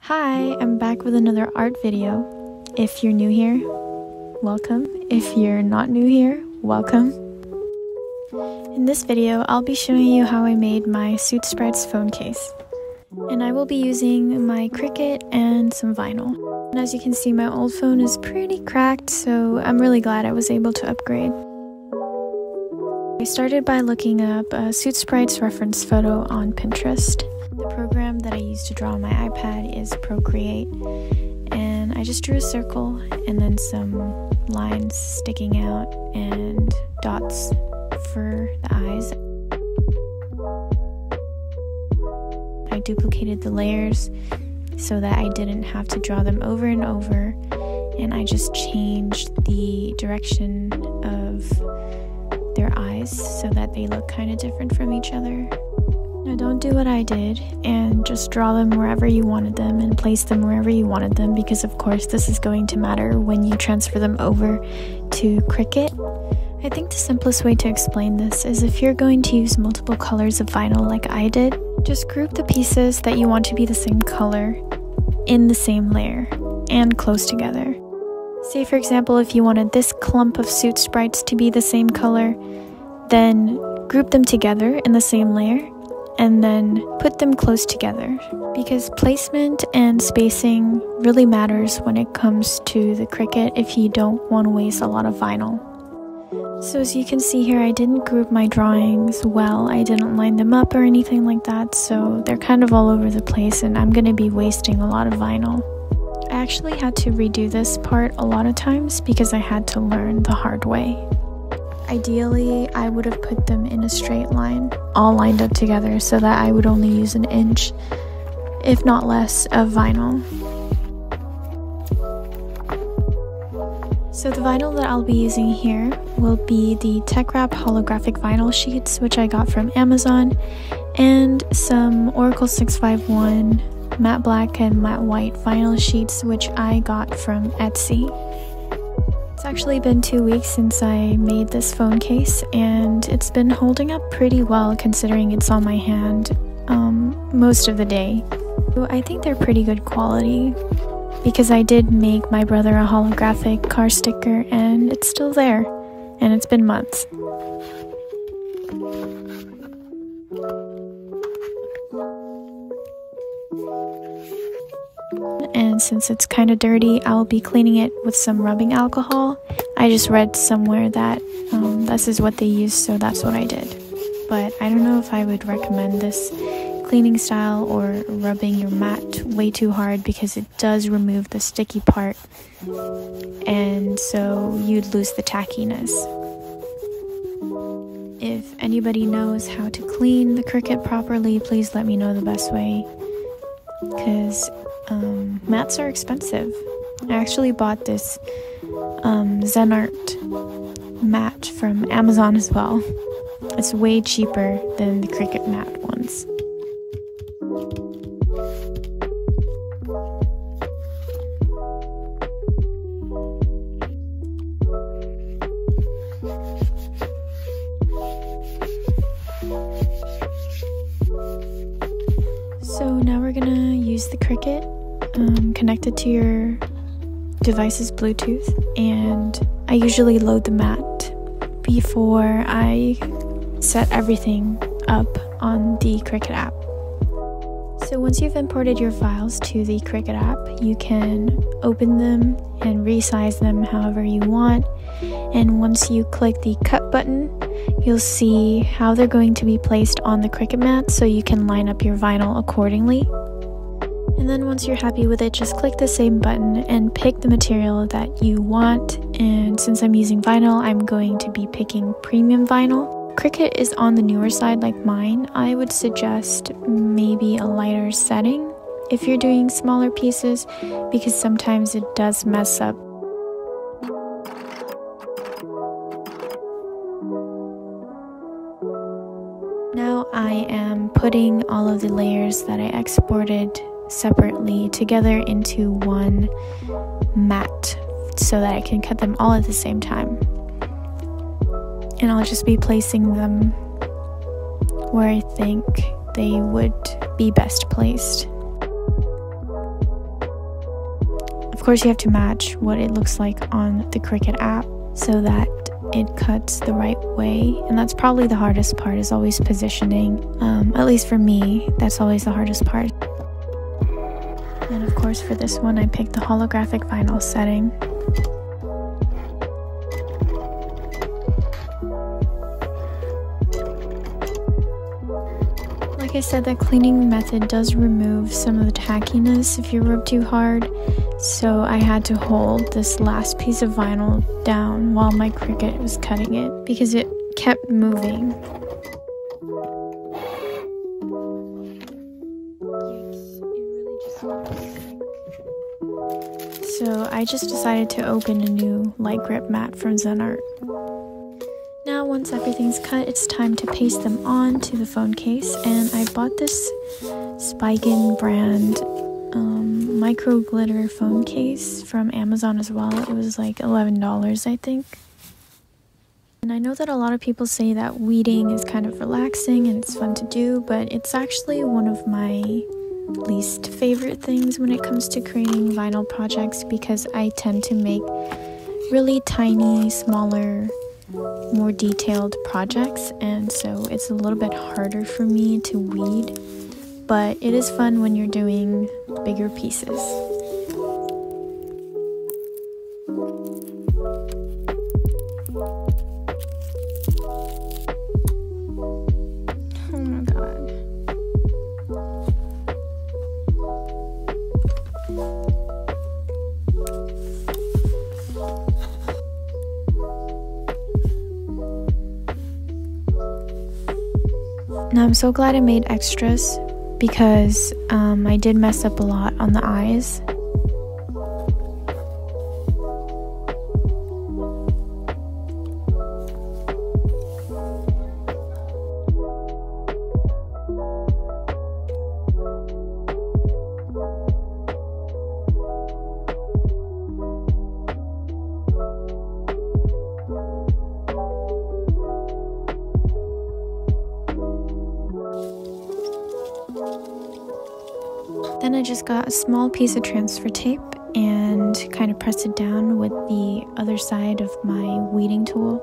Hi, I'm back with another art video. If you're new here, welcome. If you're not new here, welcome. In this video, I'll be showing you how I made my Suit Sprites phone case. And I will be using my Cricut and some vinyl. And as you can see, my old phone is pretty cracked, so I'm really glad I was able to upgrade. I started by looking up a Suit Sprites reference photo on Pinterest. The program that I use to draw on my iPad is Pro Cricut, and I just drew a circle and then some lines sticking out and dots for the eyes. I duplicated the layers so that I didn't have to draw them over and over, and I just changed the direction of their eyes so that they look kind of different from each other. Now don't do what I did and just draw them wherever you wanted them and place them wherever you wanted them, because of course this is going to matter when you transfer them over to Cricut. I think the simplest way to explain this is if you're going to use multiple colors of vinyl like I did, just group the pieces that you want to be the same color in the same layer and close together. Say for example, if you wanted this clump of Suit Sprites to be the same color, then group them together in the same layer and then put them close together, because placement and spacing really matters when it comes to the Cricut if you don't want to waste a lot of vinyl. So as you can see here, I didn't group my drawings well. I didn't line them up or anything like that, so they're kind of all over the place and I'm going to be wasting a lot of vinyl. I actually had to redo this part a lot of times because I had to learn the hard way. Ideally, I would have put them in a straight line, all lined up together, so that I would only use an inch, if not less, of vinyl. So the vinyl that I'll be using here will be the Tech Wrap Holographic Vinyl sheets, which I got from Amazon, and some Oracle 651 matte black and matte white vinyl sheets, which I got from Etsy. It's actually been 2 weeks since I made this phone case, and it's been holding up pretty well considering it's on my hand most of the day. So I think they're pretty good quality because I did make my brother a holographic car sticker and it's still there, and it's been months. And since it's kind of dirty, I'll be cleaning it with some rubbing alcohol. I just read somewhere that this is what they use, so that's what I did. But I don't know if I would recommend this cleaning style or rubbing your mat way too hard, because it does remove the sticky part, and so you'd lose the tackiness. If anybody knows how to clean the Cricut properly, please let me know the best way, because mats are expensive. I actually bought this Zen Art mat from Amazon as well. It's way cheaper than the Cricut mat ones. So now we're gonna use the Cricut, connect it to your device's Bluetooth, and I usually load the mat before I set everything up on the Cricut app. So once you've imported your files to the Cricut app, you can open them and resize them however you want, and once you click the cut button, you'll see how they're going to be placed on the Cricut mat so you can line up your vinyl accordingly. And then once you're happy with it, just click the same button and pick the material that you want. And since I'm using vinyl, I'm going to be picking premium vinyl. Cricut is on the newer side like mine. I would suggest maybe a lighter setting if you're doing smaller pieces, because sometimes it does mess up. Now I am putting all of the layers that I exported separately together into one mat so that I can cut them all at the same time. And I'll just be placing them where I think they would be best placed. course you have to match what it looks like on the Cricut app so that it cuts the right way, and that's probably the hardest part, is always positioning. At least for me, that's always the hardest part. And of course for this one I picked the holographic vinyl setting. Like I said, the cleaning method does remove some of the tackiness if you rub too hard, so I had to hold this last piece of vinyl down while my Cricut was cutting it because it kept moving. So I just decided to open a new light grip mat from Zen Art. Now once everything's cut, it's time to paste them on to the phone case, and I bought this Spigen brand micro glitter phone case from Amazon as well. It was like $11, I think. And I know that a lot of people say that weeding is kind of relaxing and it's fun to do, but it's actually one of my least favorite things when it comes to creating vinyl projects, because I tend to make really tiny, smaller, more detailed projects, and so it's a little bit harder for me to weed, but it is fun when you're doing bigger pieces. Oh my god. Now I'm so glad I made extras because I did mess up a lot on the eyes. Then I just got a small piece of transfer tape and kind of pressed it down with the other side of my weeding tool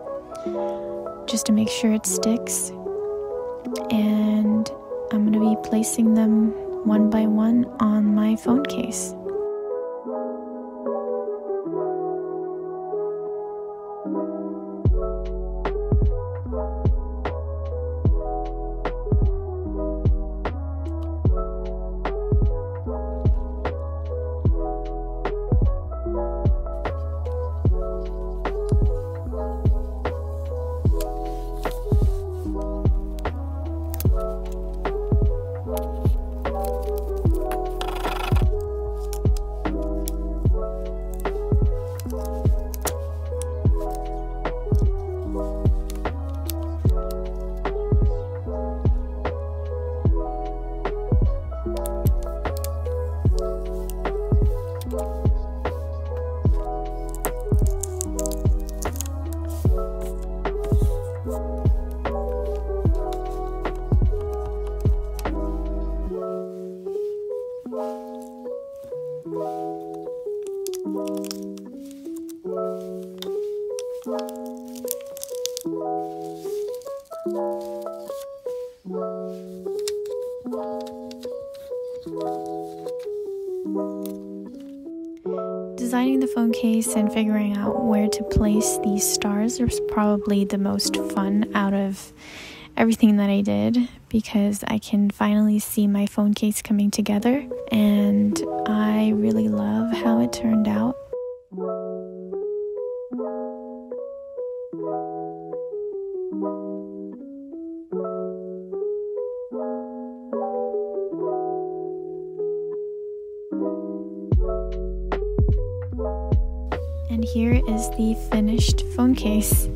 just to make sure it sticks. And I'm going to be placing them one by one on my phone case. Designing the phone case and figuring out where to place these stars was probably the most fun out of everything that I did, because I can finally see my phone case coming together, and I really love how it turned out. And here is the finished phone case.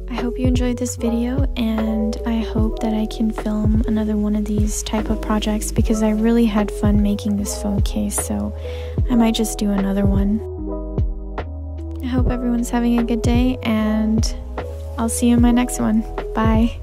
I hope you enjoyed this video, and I hope that I can film another one of these type of projects, because I really had fun making this phone case, so I might just do another one. I hope everyone's having a good day, and I'll see you in my next one. Bye.